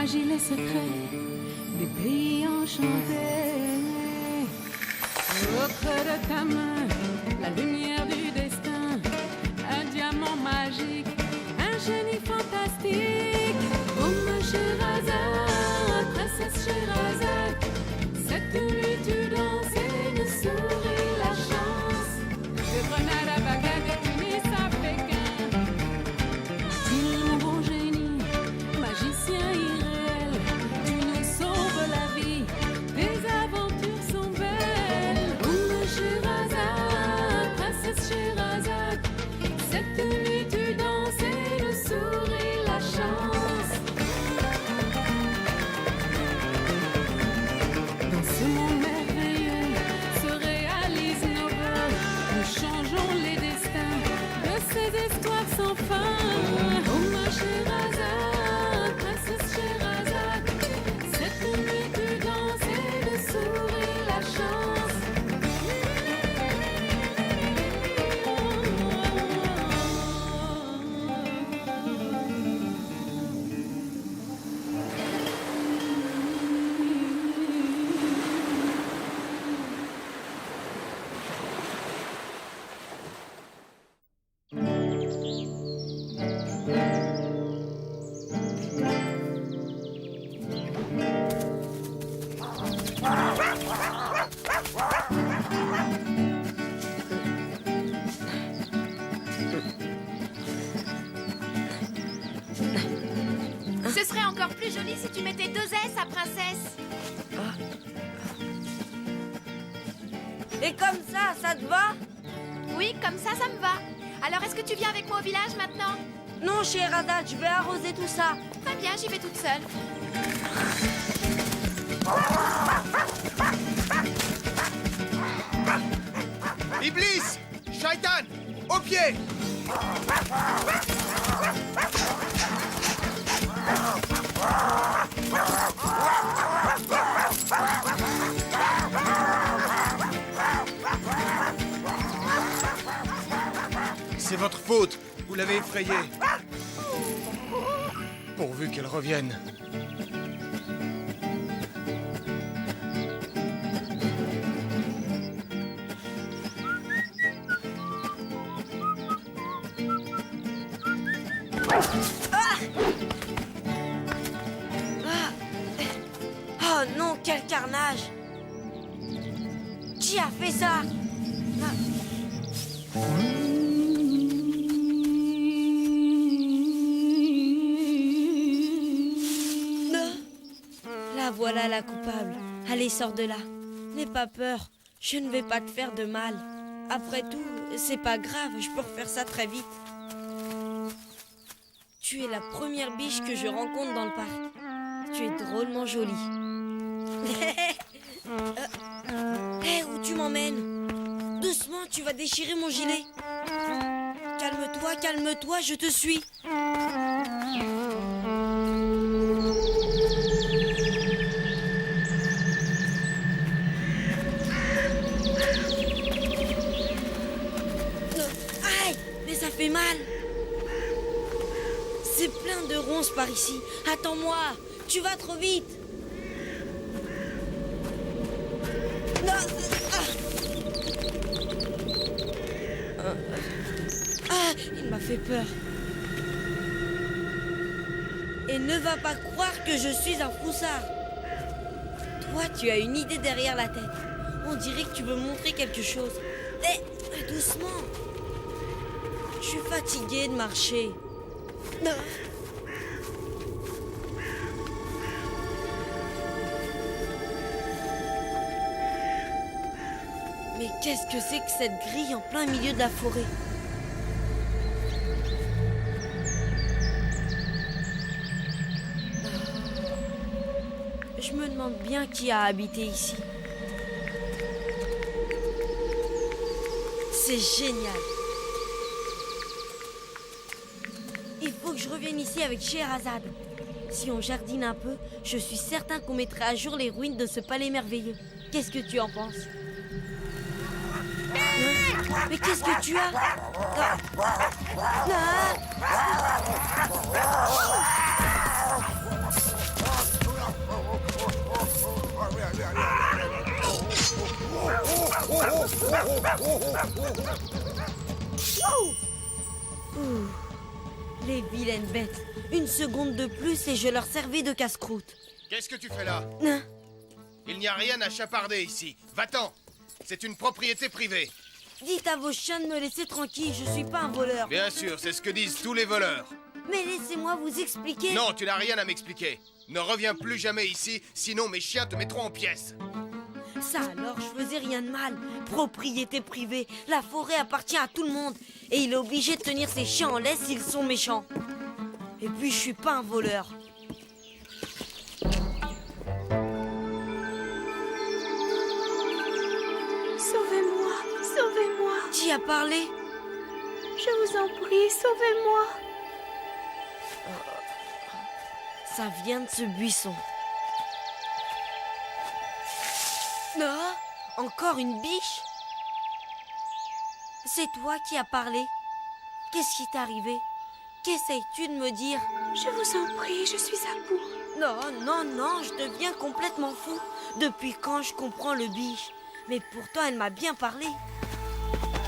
magie, les secrets des pays enchantés. Au creux de ta main, la lumière du destin, un diamant magique, un génie fantastique. Oh ma Sherazade, princesse Sherazade, cette nuit tu danses et nous souris la chance. De Grenade à Bagdad, de Tunis à Pékin, il nouveau génie, magicien irréel, tu nous sauves la vie, tes aventures sont belles. Oh ma Sherazade, princesse Sherazade, cette nuit tu danses et nous souris la chance. Dans ce monde merveilleux se réalisent nos voeux, nous changeons les destins de ces histoires sans fin. Oh ma Sherazade, princesse Sherazade, cette nuit tu danses et nous souris la chance. Ce serait encore plus joli si tu mettais 2 S à princesse. Et comme ça te va? Oui, comme ça me va. Alors, est-ce que tu viens avec moi au village maintenant? Non, Sherazade, je vais arroser tout ça. Très bien, j'y vais toute seule. Iblis! Shaitan! Au pied! C'est votre faute, vous l'avez effrayée. Pourvu qu'elle revienne. Oh non, quel carnage! Qui a fait ça? La voilà la coupable. Allez, sors de là. N'aie pas peur, je ne vais pas te faire de mal. Après tout, c'est pas grave, je peux refaire ça très vite. Tu es la première biche que je rencontre dans le parc. Tu es drôlement jolie. Hé, où tu m'emmènes? Doucement, tu vas déchirer mon gilet. Calme-toi, calme-toi, je te suis. Aïe, mais ça fait mal. C'est plein de ronces par ici. Attends-moi, tu vas trop vite. Non, il m'a fait peur. Et ne va pas croire que je suis un froussard. Toi, tu as une idée derrière la tête. On dirait que tu veux montrer quelque chose. Eh, doucement. Je suis fatiguée de marcher. Non. Mais qu'est-ce que c'est que cette grille en plein milieu de la forêt? Je me demande bien qui a habité ici. C'est génial. Il faut que je revienne ici avec Sherazade. Si on jardine un peu, je suis certain qu'on mettrait à jour les ruines de ce palais merveilleux. Qu'est-ce que tu en penses? Mais qu'est-ce que tu as? Ouh, les vilaines bêtes. Une seconde de plus et je leur servais de casse-croûte. Qu'est-ce que tu fais là? Hein? Il n'y a rien à chaparder ici. Va-t'en. C'est une propriété privée. Dites à vos chiens de me laisser tranquille, je suis pas un voleur. Bien sûr, c'est ce que disent tous les voleurs. Mais laissez-moi vous expliquer. Non, tu n'as rien à m'expliquer. Ne reviens plus jamais ici, sinon mes chiens te mettront en pièces. Ça alors, je faisais rien de mal. Propriété privée, la forêt appartient à tout le monde. Et il est obligé de tenir ses chiens en laisse s'ils sont méchants. Et puis, je suis pas un voleur. Sauvez-moi, sauvez-moi. Qui a parlé? Je vous en prie, sauvez-moi. Ça vient de ce buisson. Ah, encore une biche? C'est toi qui as parlé. Qu'est-ce qui t'est arrivé? Qu'essayes-tu de me dire? Je vous en prie, je suis à bout. Non, non, non, je deviens complètement fou. Depuis quand je comprends le biche? Mais pourtant, elle m'a bien parlé.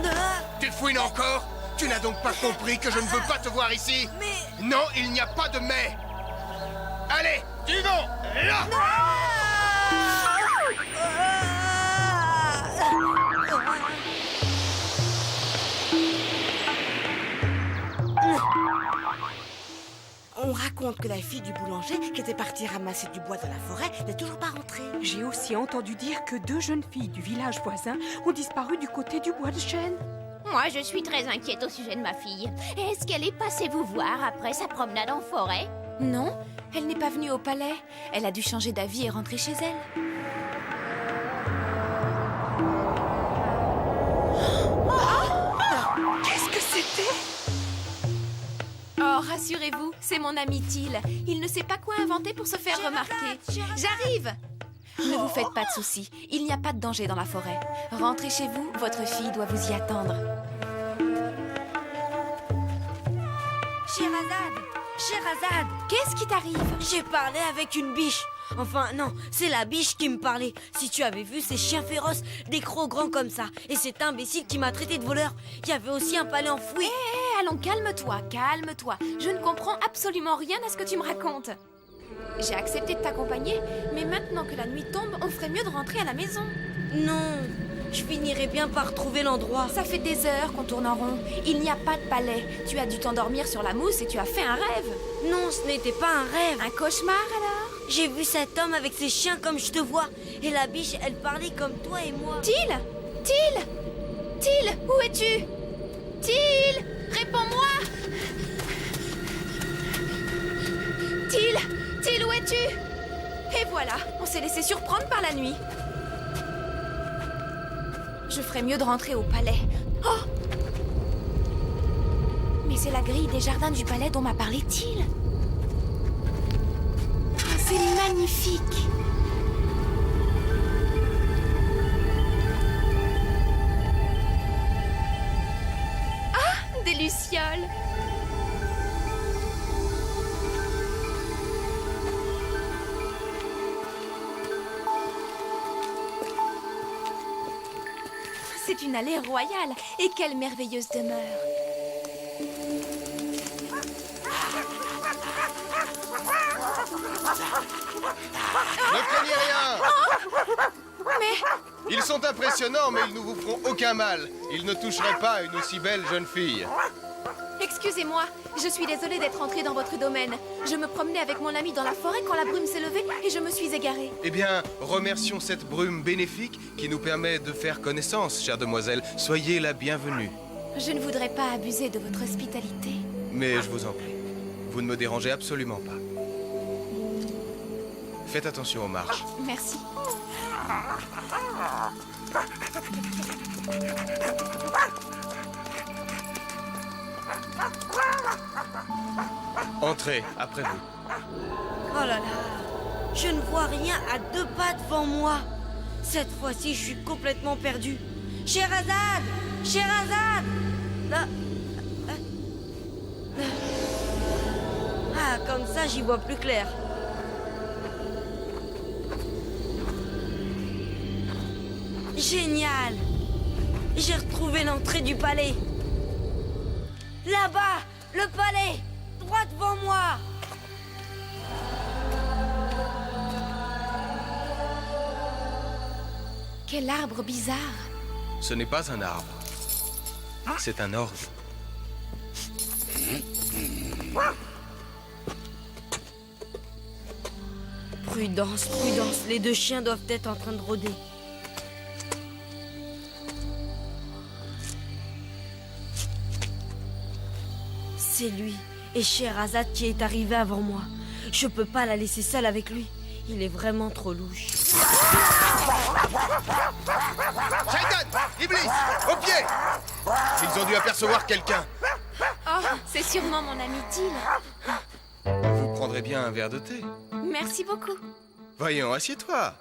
Ah, Tu fouines encore? Tu n'as donc pas compris que je ne veux pas te voir ici? mais... Non, il n'y a pas de mais. Allez, du vent, là! On raconte que la fille du boulanger, qui était partie ramasser du bois dans la forêt, n'est toujours pas rentrée. J'ai aussi entendu dire que 2 jeunes filles du village voisin ont disparu du côté du bois de chêne. Moi, je suis très inquiète au sujet de ma fille. Est-ce qu'elle est passée vous voir après sa promenade en forêt? Non, elle n'est pas venue au palais. Elle a dû changer d'avis et rentrer chez elle. Qu'est-ce que c'était? Oh, rassurez-vous, c'est mon ami Till. Il ne sait pas quoi inventer pour se faire remarquer. J'arrive! Ne vous faites pas de soucis, il n'y a pas de danger dans la forêt. Rentrez chez vous, votre fille doit vous y attendre. Scheherazade, Qu'est-ce qui t'arrive? j'ai parlé avec une biche. Enfin, non, c'est la biche qui me parlait. Si tu avais vu ces chiens féroces, des crocs grands comme ça, et cet imbécile qui m'a traité de voleur, il y avait aussi un palais enfoui. Allons, calme-toi, calme-toi. Je ne comprends absolument rien à ce que tu me racontes. J'ai accepté de t'accompagner, mais maintenant que la nuit tombe, on ferait mieux de rentrer à la maison. Non, je finirais bien par trouver l'endroit. Ça fait des heures qu'on tourne en rond. Il n'y a pas de palais. Tu as dû t'endormir sur la mousse et tu as fait un rêve. Non, ce n'était pas un rêve. Un cauchemar alors? J'ai vu cet homme avec ses chiens comme je te vois. Et la biche, elle parlait comme toi et moi. Till! Till! Till, où es-tu? Till! Réponds-moi! Till! Till, où es-tu? Et voilà, on s'est laissé surprendre par la nuit. Je ferais mieux de rentrer au palais. Oh! Mais c'est la grille des jardins du palais dont m'a parlé Till. Oh, c'est magnifique! Ah! Des lucioles! C'est une allée royale. Et quelle merveilleuse demeure. Ne craignez rien! Mais Ils sont impressionnants, mais ils ne vous feront aucun mal. Ils ne toucheraient pas à une aussi belle jeune fille. excusez-moi, je suis désolée d'être entrée dans votre domaine. Je me promenais avec mon ami dans la forêt quand la brume s'est levée et je me suis égarée. Eh bien, remercions cette brume bénéfique qui nous permet de faire connaissance, chère demoiselle. Soyez la bienvenue. Je ne voudrais pas abuser de votre hospitalité. Mais je vous en prie, vous ne me dérangez absolument pas. Faites attention aux marches. Merci. Entrez, après vous. Oh là là, je ne vois rien à 2 pas devant moi. Cette fois-ci, je suis complètement perdu. Scheherazade! Scheherazade! Là. Ah, comme ça, j'y vois plus clair. Génial! J'ai retrouvé l'entrée du palais. Là-bas, le palais, droit devant moi. Quel arbre bizarre. Ce n'est pas un arbre. C'est un orgue. Prudence, prudence, les deux chiens doivent être en train de rôder. C'est lui, et Scheherazade qui est arrivé avant moi. Je peux pas la laisser seule avec lui. Il est vraiment trop louche. Shaitan! Iblis! Au pied! Ils ont dû apercevoir quelqu'un. Oh, c'est sûrement mon ami Till. Vous prendrez bien un verre de thé. Merci beaucoup. Voyons, assieds-toi.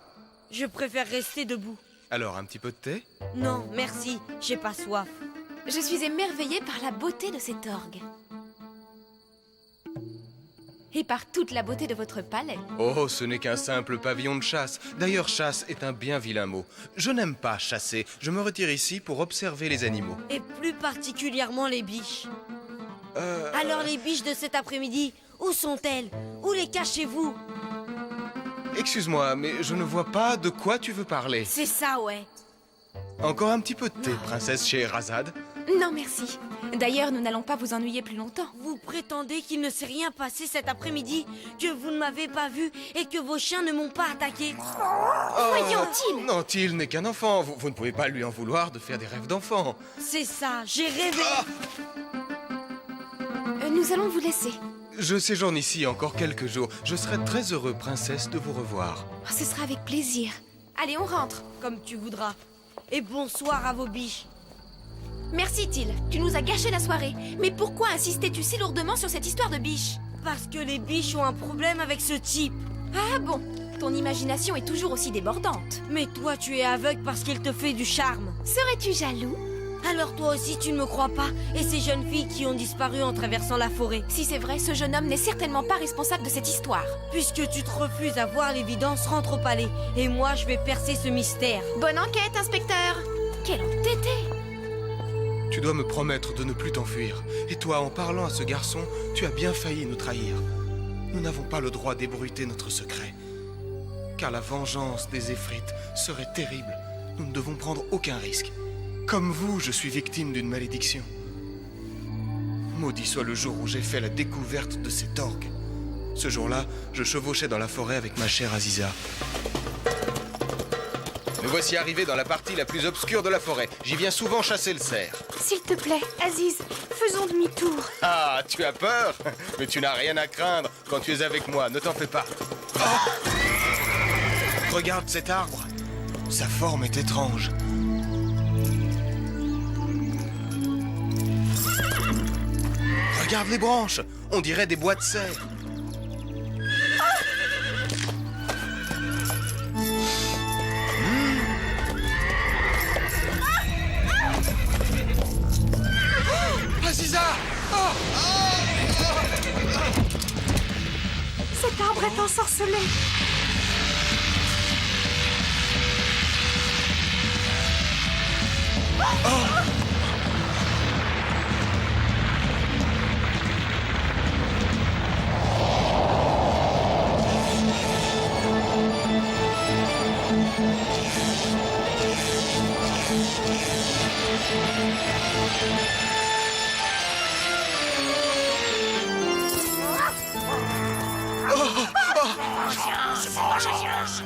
Je préfère rester debout. Alors, un petit peu de thé? Non, merci, j'ai pas soif. Je suis émerveillée par la beauté de cet orgue. Et par toute la beauté de votre palais. Oh, ce n'est qu'un simple pavillon de chasse. D'ailleurs, chasse est un bien vilain mot. Je n'aime pas chasser. Je me retire ici pour observer les animaux. Et plus particulièrement les biches. Alors les biches de cet après-midi, où sont-elles? Où les cachez-vous? Excuse-moi, mais je ne vois pas de quoi tu veux parler. C'est ça, ouais. Encore un petit peu de thé, princesse Scheherazade. Non, merci. D'ailleurs, nous n'allons pas vous ennuyer plus longtemps. Vous prétendez qu'il ne s'est rien passé cet après-midi, que vous ne m'avez pas vu et que vos chiens ne m'ont pas attaqué? Voyons, Till. Non, Till n'est qu'un enfant. Vous ne pouvez pas lui en vouloir de faire des rêves d'enfant. C'est ça, j'ai rêvé. Nous allons vous laisser. Je séjourne ici encore quelques jours. Je serai très heureux, princesse, de vous revoir. Oh, ce sera avec plaisir. Allez, on rentre. Comme tu voudras. Et bonsoir à vos biches. Merci, Till. Tu nous as gâché la soirée. Mais pourquoi insistais-tu si lourdement sur cette histoire de biche? Parce que les biches ont un problème avec ce type. Ah bon? Ton imagination est toujours aussi débordante. Mais toi, tu es aveugle parce qu'il te fait du charme. Serais-tu jaloux? Alors toi aussi, tu ne me crois pas? Et ces jeunes filles qui ont disparu en traversant la forêt? Si c'est vrai, ce jeune homme n'est certainement pas responsable de cette histoire. Puisque tu te refuses à voir l'évidence, rentre au palais. Et moi, je vais percer ce mystère. Bonne enquête, inspecteur. Quel entêté! Tu dois me promettre de ne plus t'enfuir. Et toi, en parlant à ce garçon, tu as bien failli nous trahir. Nous n'avons pas le droit d'ébruiter notre secret. Car la vengeance des Éphrites serait terrible. Nous ne devons prendre aucun risque. Comme vous, je suis victime d'une malédiction. Maudit soit le jour où j'ai fait la découverte de cet orgue. Ce jour-là, je chevauchais dans la forêt avec ma chère Aziza. Nous voici arrivés dans la partie la plus obscure de la forêt. J'y viens souvent chasser le cerf. S'il te plaît, Aziz, faisons demi-tour. Ah, tu as peur? Mais tu n'as rien à craindre quand tu es avec moi, ne t'en fais pas. Oh! Regarde cet arbre. Sa forme est étrange. Regarde les branches, on dirait des bois de serre. Aziza! Cet arbre est ensorcelé.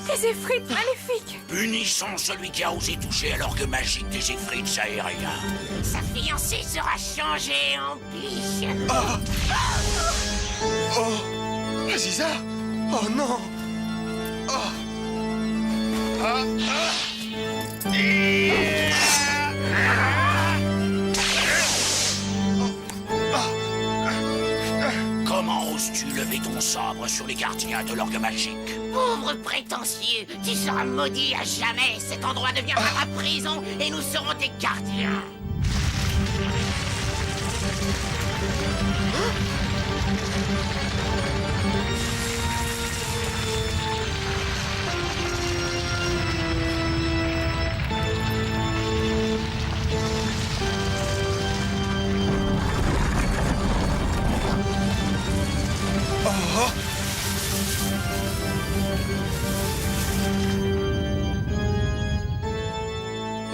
Des Éphrites maléfiques. Punissons celui qui a osé toucher à l'orgue magique des Éphrites aériens. Sa fiancée sera changée en biche. Oh! Aziza! Oh non! Oh! Ah! Comment oses-tu lever ton sabre sur les gardiens de l'orgue magique? Pauvre prétentieux, tu seras maudit à jamais. Cet endroit deviendra ta prison et nous serons tes gardiens.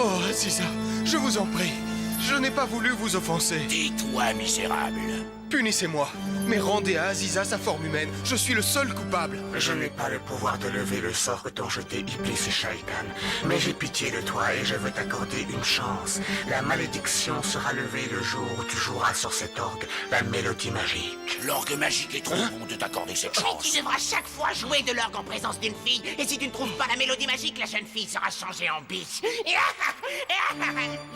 Oh, Aziza, je vous en prie. Je n'ai pas voulu vous offenser. Tais-toi, misérable. Punissez-moi, mais rendez à Aziza sa forme humaine. Je suis le seul coupable. Je n'ai pas le pouvoir de lever le sort que t'ont jeté Iblis et Shaitan, mais j'ai pitié de toi et je veux t'accorder une chance. La malédiction sera levée le jour où tu joueras sur cet orgue la mélodie magique. L'orgue magique est trop bon de t'accorder cette Mais chance. tu devras chaque fois jouer de l'orgue en présence d'une fille. Et si tu ne trouves pas la mélodie magique, la jeune fille sera changée en biche.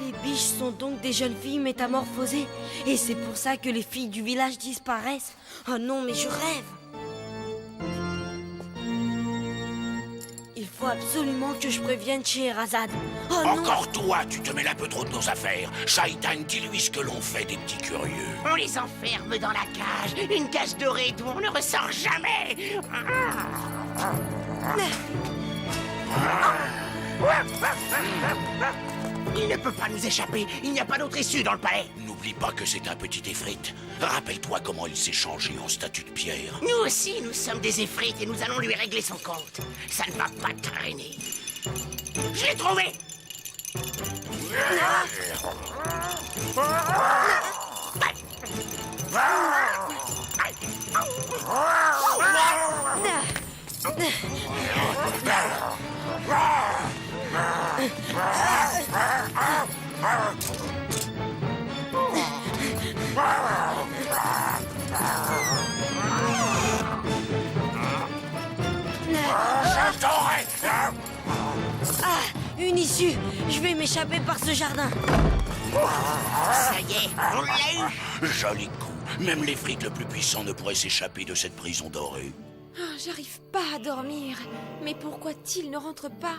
Les biches sont donc des jeunes filles métamorphosées. Et c'est pour ça que les filles du village disparaissent. Oh non, mais je rêve. Il faut absolument que je prévienne Scheherazade. Oh non. Encore toi, tu te mêles un peu trop de nos affaires. Shaitan, dis-lui ce que l'on fait des petits curieux. On les enferme dans la cage. Une cage dorée d'où on ne ressort jamais. Il ne peut pas nous échapper. Il n'y a pas d'autre issue dans le palais. N'oublie pas que c'est un petit effrite. Rappelle-toi comment il s'est changé en statue de pierre. Nous aussi, nous sommes des effrites et nous allons lui régler son compte. Ça ne va pas traîner. Je l'ai trouvé. Une issue. Je vais m'échapper par ce jardin. Ça y est, on l'a eu. Joli coup. Même l'effrite le plus puissant ne pourrait s'échapper de cette prison dorée. Ah, j'arrive pas à dormir. Mais pourquoi Till ne rentre pas?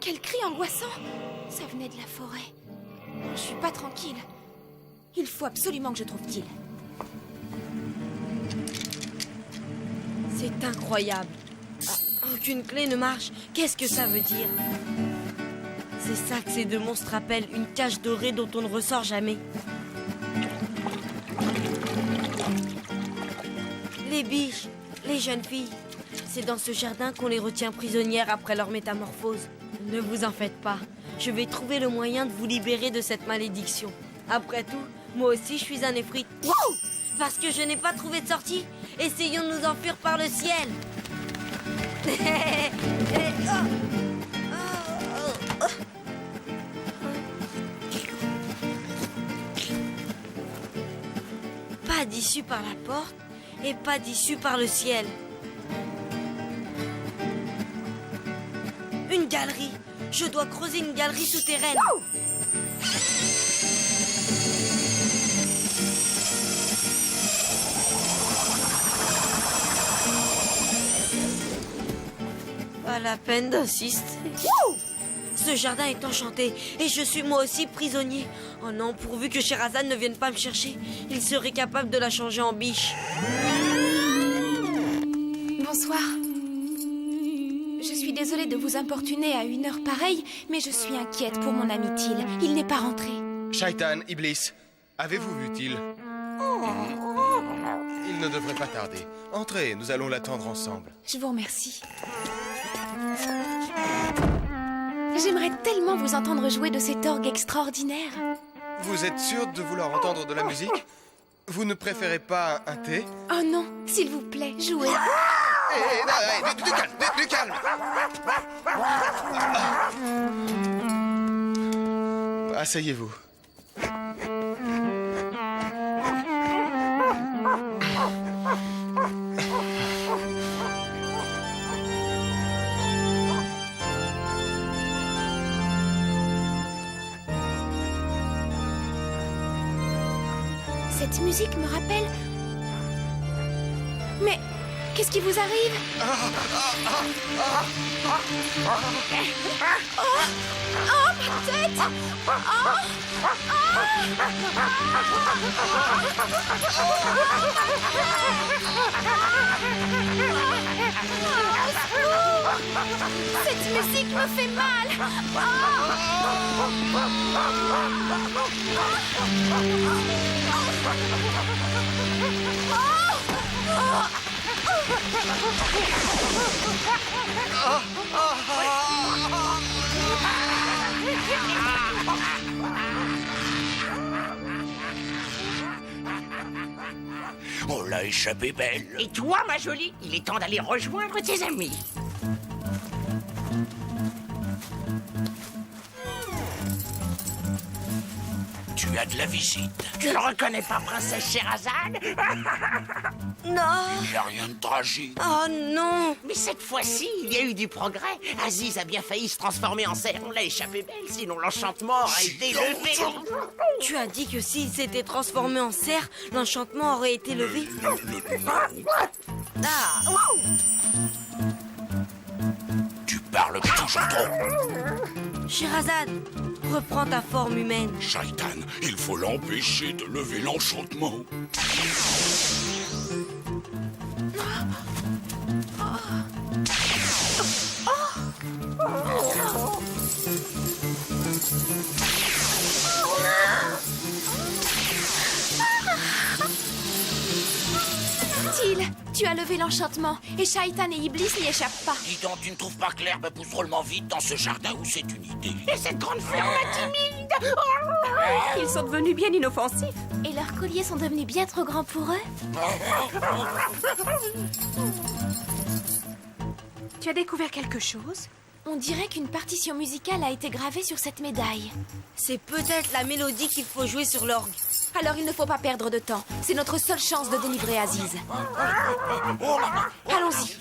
Quel cri angoissant! Ça venait de la forêt. Je suis pas tranquille. Il faut absolument que je trouve Till. C'est incroyable. Aucune clé ne marche. Qu'est-ce que ça veut dire? C'est ça que ces deux monstres rappellent, une cage dorée dont on ne ressort jamais. Les biches, les jeunes filles, c'est dans ce jardin qu'on les retient prisonnières après leur métamorphose. Ne vous en faites pas, je vais trouver le moyen de vous libérer de cette malédiction. Après tout, moi aussi je suis un effrite. Wow! Parce que je n'ai pas trouvé de sortie. Essayons de nous enfuir par le ciel. Pas d'issue par la porte et pas d'issue par le ciel. Une galerie. Je dois creuser une galerie souterraine. Pas la peine d'insister. Ce jardin est enchanté et je suis moi aussi prisonnier. Oh non, pourvu que Scheherazade ne vienne pas me chercher. Il serait capable de la changer en biche. Bonsoir. Je suis désolée de vous importuner à une heure pareille, mais je suis inquiète pour mon ami Till. Il n'est pas rentré. Shaitan, Iblis, avez-vous vu Till? Il ne devrait pas tarder. Entrez, nous allons l'attendre ensemble. Je vous remercie. J'aimerais tellement vous entendre jouer de cet orgue extraordinaire. Vous êtes sûr de vouloir entendre de la musique? Vous ne préférez pas un thé? Oh non, s'il vous plaît, jouez. Du calme. Asseyez-vous. Cette musique me rappelle... Mais qu'est-ce qui vous arrive? Oh, ma tête! Cette musique me fait mal! Oh! On l'a échappé belle. Et toi, ma jolie, il est temps d'aller rejoindre tes amis. Tu as de la visite. Tu ne reconnais pas Princesse Sherazade? Non. Il n'y a rien de tragique. Oh non. Mais cette fois-ci, il y a eu du progrès. Aziz a bien failli se transformer en cerf. On l'a échappé belle, sinon l'enchantement aurait été levé. Tu as dit que s'il s'était transformé en cerf, l'enchantement aurait été levé. Ah. Tu parles toujours trop. Sherazade, reprends ta forme humaine. Shaitan, il faut l'empêcher de lever l'enchantement. Til, tu as levé l'enchantement et Shaitan et Iblis n'y échappent pas. Dis donc, tu ne trouves pas que l'herbe pousse drôlement vite dans ce jardin ou c'est une idée? Et cette grande fleur timide. Ils sont devenus bien inoffensifs. Et leurs colliers sont devenus bien trop grands pour eux. Tu as découvert quelque chose? On dirait qu'une partition musicale a été gravée sur cette médaille. C'est peut-être la mélodie qu'il faut jouer sur l'orgue. Alors il ne faut pas perdre de temps. C'est notre seule chance de délivrer Aziz. Allons-y.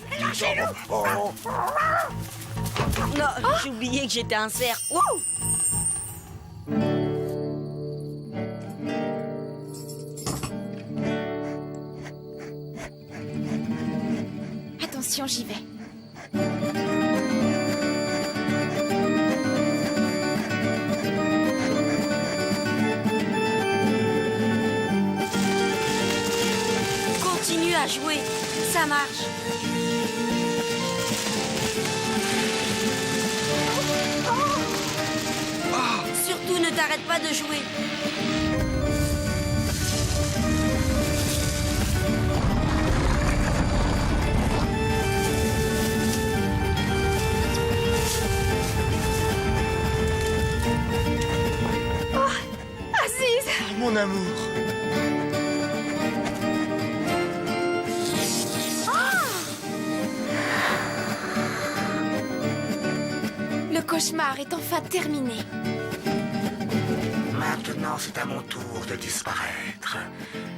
Non, j'ai oublié que j'étais un cerf. Wow. Attention, j'y vais. Continue à jouer, ça marche. Surtout ne t'arrête pas de jouer. Aziz! Mon amour. Le cauchemar est enfin terminé. Maintenant, c'est à mon tour de disparaître.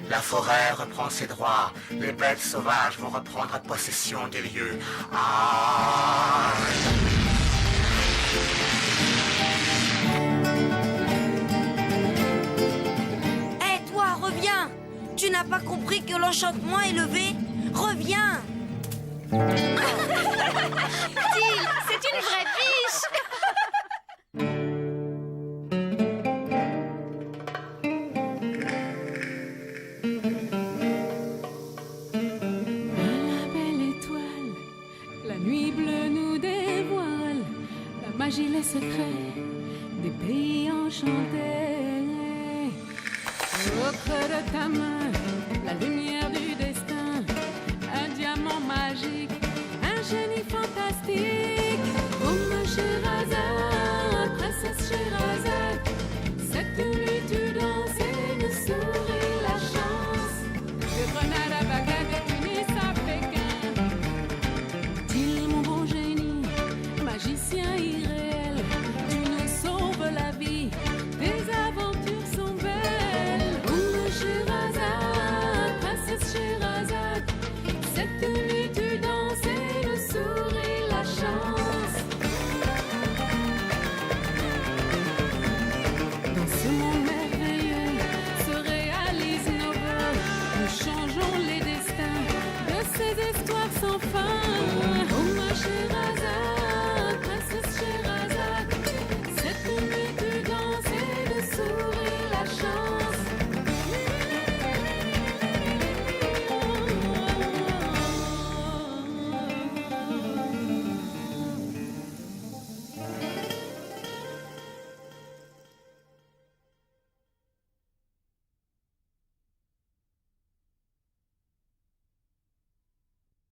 La forêt reprend ses droits. Les bêtes sauvages vont reprendre possession des lieux. Ah! Hé, toi, reviens. Tu n'as pas compris que l'enchantement est levé? Reviens. Til, c'est une vraie biche! La belle étoile, la nuit bleue nous dévoile la magie, les secrets des pays enchantés. Au creux de ta main, la lumière du destin, un diamant magique, un génie fantastique. Oh ma Sherazade, princesse Sherazade, cette nuit tu danses et nous souris la chance. De Grenade à Bagdad, de Tunis à Pékin. Til, mon bon génie, magicien irréel, tu nous sauves la vie, tes aventures sont belles. Oh ma Sherazade, princesse Sherazade, cette nuit tu danses et nous souris la chance. Dans ce monde merveilleux se réalisent nos voeux. Nous changeons les destins de ces histoires sans fin.